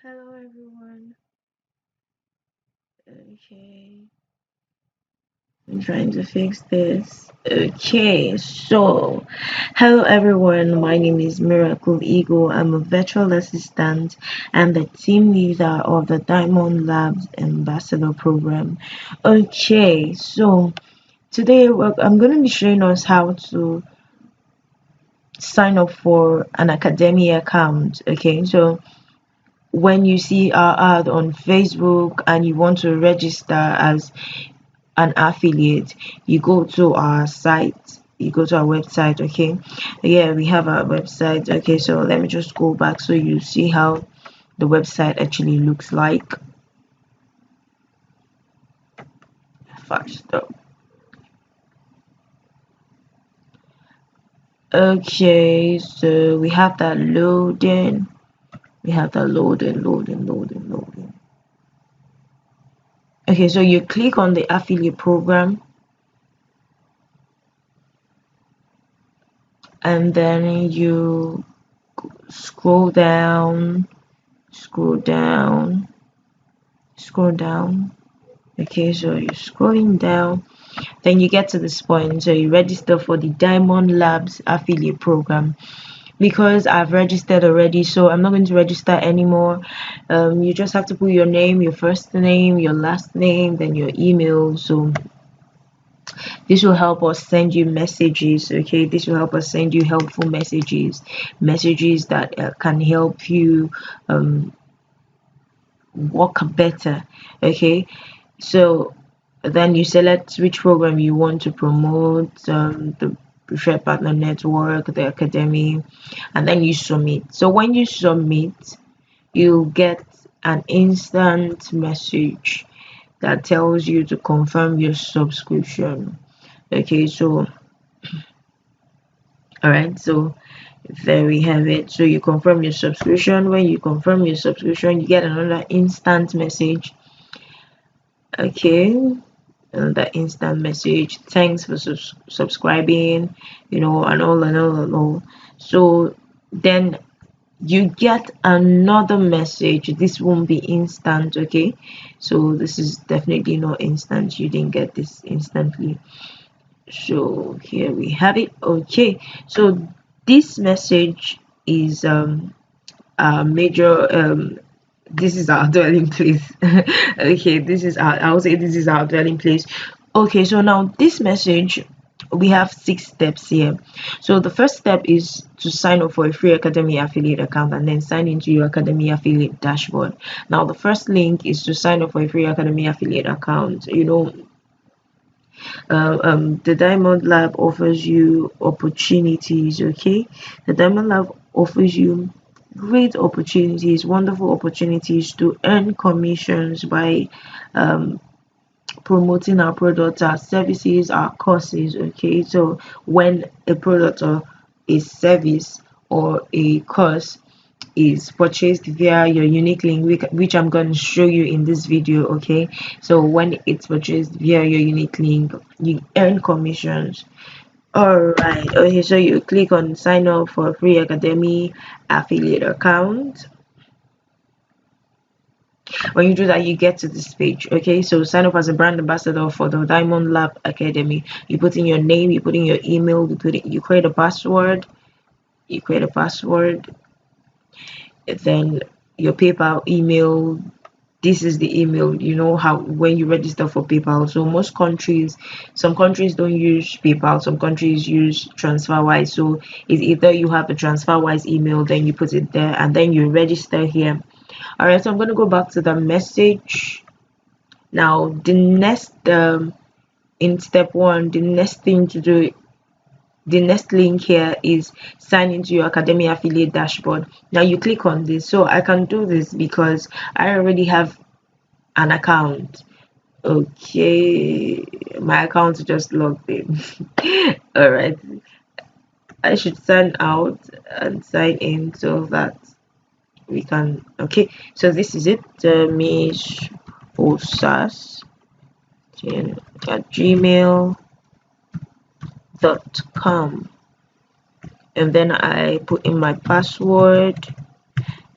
Hello everyone. Okay, I'm trying to fix this. Okay, so hello everyone. My name is Miracle Eagle. I'm a virtual assistant and the team leader of the Diamond Labs Ambassador Program. Okay, so today I'm going to be showing us how to sign up for an academy account. Okay, so when you see our ad on Facebook and you want to register as an affiliate, you go to our site, you go to our website. Okay, yeah, we have our website. Okay, so let me just go back so you see how the website actually looks like. First up, okay, so we have that loading, loading. Okay, so you click on the affiliate program and then you scroll down, scroll down, scroll down. Okay, so you're scrolling down, then you get to this point. So you register for the Diamond Labs affiliate program. Because I've registered already, so I'm not going to register anymore. You just have to put your name, your first name, your last name, then your email. So this will help us send you messages. Okay, this will help us send you helpful messages, messages that can help you work better. Okay, so then you select which program you want to promote, the preferred partner network, the academy, and then you submit. So when you submit, you get an instant message that tells you to confirm your subscription. Okay, so all right, so there we have it. So you confirm your subscription. When you confirm your subscription, you get another instant message. Okay, that instant message, thanks for subscribing, and all. So then you get another message. This won't be instant. Okay, so this is definitely not instant. You didn't get this instantly. So here we have it. Okay, so this message is a major this is our dwelling place. Okay, this is our, I'll say this is our dwelling place. Okay, so now this message, we have 6 steps here. So the first step is to sign up for a free academy affiliate account and then sign into your academy affiliate dashboard. Now the first link is to sign up for a free academy affiliate account. The Diamond Lab offers you opportunities. Okay, the Diamond Lab offers you great opportunities, wonderful opportunities to earn commissions by promoting our products, our services, our courses. Okay, so when a product or a service or a course is purchased via your unique link, which I'm going to show you in this video. Okay, so when it's purchased via your unique link, you earn commissions. All right, okay, so you click on sign up for a free academy affiliate account. When you do that, you get to this page. Okay, so sign up as a brand ambassador for the Diamond Lab Academy. You put in your name, you put in your email, you create a password, then your PayPal email. This is the email. You know how when you register for PayPal. So most countries, some countries don't use PayPal, some countries use TransferWise. So it's either you have a TransferWise email, then you put it there, and then you register here. All right, so I'm going to go back to the message. Now the next in step one, the next link here is sign into your academy affiliate dashboard. Now you click on this. So I can do this because I already have an account. Okay, my account just logged in. All right, I should sign out and sign in so that we can. Okay, so this is it. Miss Osas at gmail.com, and then I put in my password.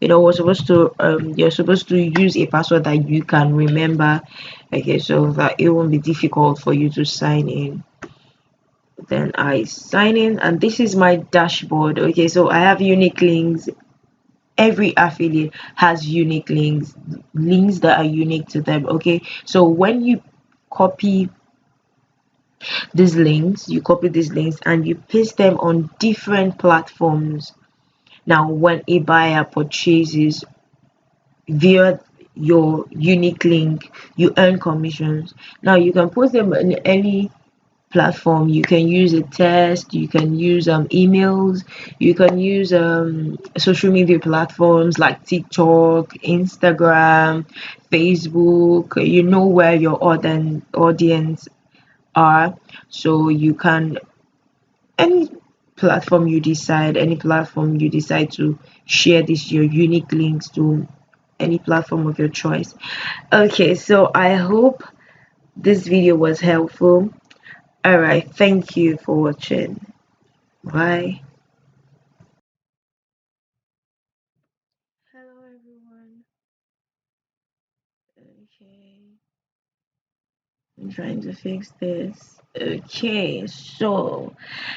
we're supposed to you're supposed to use a password that you can remember, okay, so that it won't be difficult for you to sign in. Then I sign in, and this is my dashboard. Okay, so I have unique links. Every affiliate has unique links that are unique to them. Okay, so when you copy these links and you paste them on different platforms. Now when a buyer purchases via your unique link, you earn commissions. Now you can post them in any platform. You can use a test, you can use emails, you can use social media platforms like TikTok, Instagram, Facebook. You know where your audience are, so you can any any platform you decide to share this your unique links to, any platform of your choice. Okay, so I hope this video was helpful. All right, thank you for watching. Bye. Hello everyone. Okay, I'm trying to fix this. Okay, so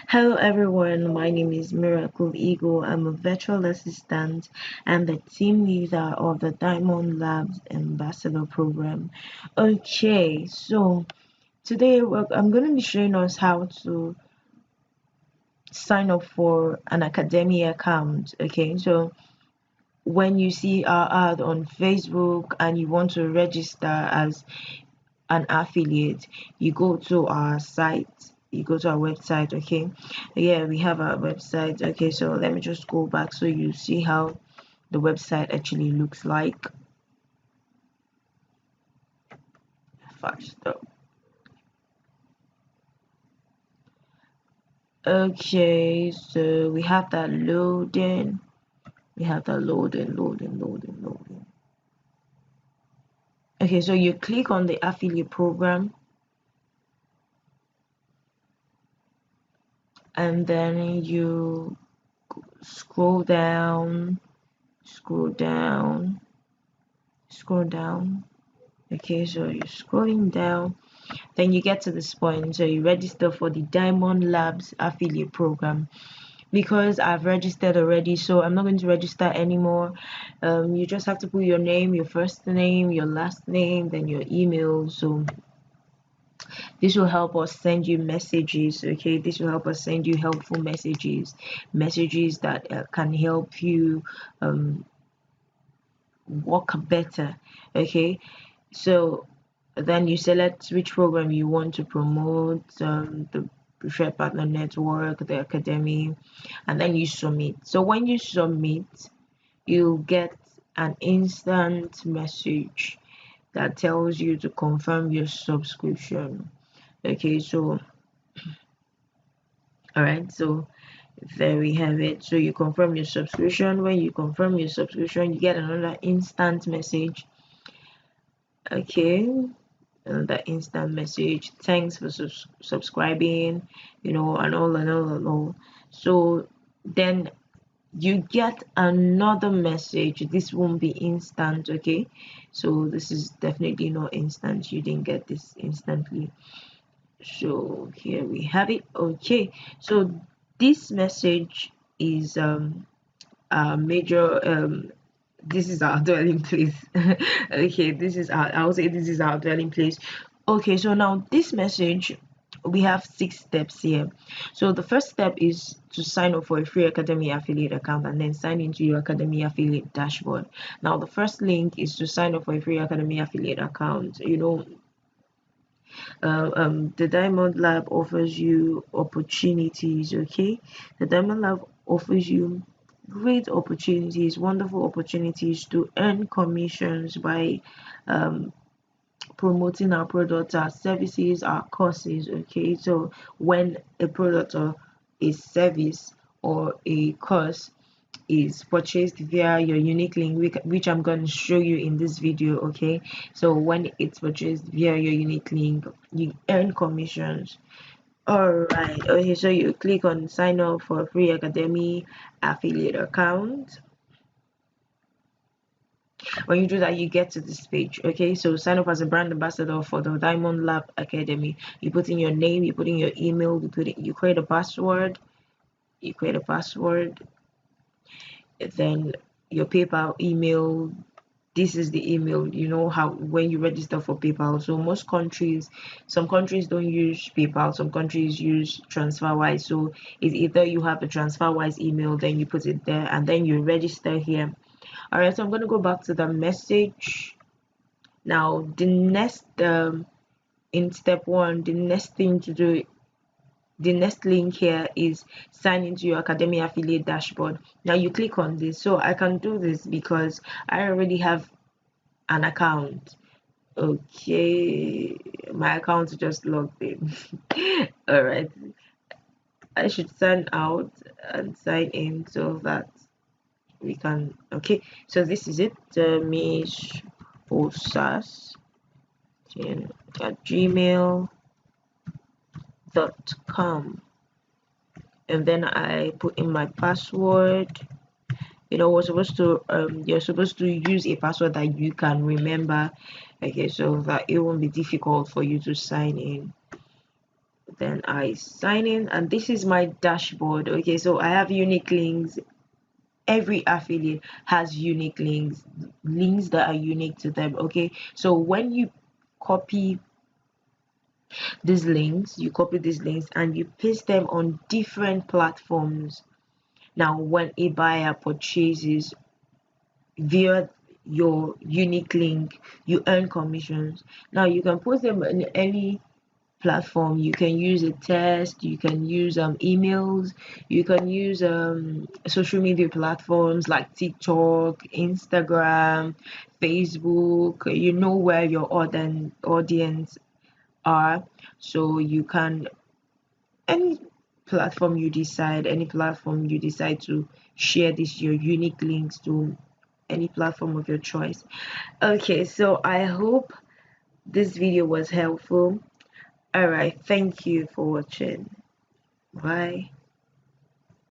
hello everyone. My name is Miracle Eagle. I'm a virtual assistant and the team leader of the Diamond Labs Ambassador Program. Okay, so today I'm going to be showing us how to sign up for an academy account. Okay, so when you see our ad on Facebook and you want to register as an affiliate, you go to our site, you go to our website. Okay, yeah, we have our website. Okay, so let me just go back so you see how the website actually looks like. First up, okay, so we have that loading, loading. Okay, so you click on the affiliate program, and then you scroll down, scroll down, scroll down. Okay, so you're scrolling down, then you get to this point. So you register for the Diamond Labs affiliate program. Because I've registered already, so I'm not going to register anymore. You just have to put your name, your first name, your last name, then your email. So this will help us send you messages. Okay, this will help us send you helpful messages that can help you work better. Okay, so then you select which program you want to promote, the preferred partner network, the academy, and then you submit. So when you submit, you get an instant message that tells you to confirm your subscription. Okay, so all right, so there we have it. So you confirm your subscription. When you confirm your subscription, you get another instant message. Okay, that instant message, thanks for subscribing, and all. So then you get another message. This won't be instant. Okay, so this is definitely not instant. You didn't get this instantly. So here we have it. Okay, so this message is a major this is our dwelling place. Okay, I'll say this is our dwelling place. Okay, so now this message, we have 6 steps here. So the first step is to sign up for a free academy affiliate account and then sign into your academy affiliate dashboard. Now the first link is to sign up for a free academy affiliate account. The Diamond Lab offers you opportunities. Okay, the Diamond Lab offers you great opportunities, wonderful opportunities to earn commissions by promoting our products, our services, our courses. Okay, so when a product or a service or a course is purchased via your unique link, which I'm going to show you in this video. Okay, so when it's purchased via your unique link, you earn commissions. All right, okay, so you click on sign up for a free academy affiliate account. When you do that, you get to this page. Okay, so sign up as a brand ambassador for the Diamond Lab Academy. You put in your name, you put in your email, you create a password, then your PayPal email. This is the email. You know how when you register for PayPal. So most countries, some countries don't use PayPal, some countries use TransferWise. So it's either you have a TransferWise email, then you put it there, and then you register here. All right, so I'm going to go back to the message. Now the next in step 1, the next thing to do, the next link here is sign into your Academy affiliate dashboard. Now you click on this. So I can do this because I already have an account. Okay, my account just logged in. All right, I should sign out and sign in so that we can. Okay, so this is it. Miss Osas at gmail.com, and then I put in my password. You know, you're supposed to use a password that you can remember, okay, so that it won't be difficult for you to sign in. Then I sign in, and this is my dashboard. Okay, so I have unique links. Every affiliate has unique links that are unique to them. Okay, so when you copy these links and you paste them on different platforms. Now when a buyer purchases via your unique link, you earn commissions. Now you can post them in any platform. You can use a test, you can use emails, you can use social media platforms like TikTok, Instagram, Facebook. You know where your audience are, so you can any any platform you decide to share this your unique links to, any platform of your choice. Okay, so I hope this video was helpful. All right, thank you for watching. Bye.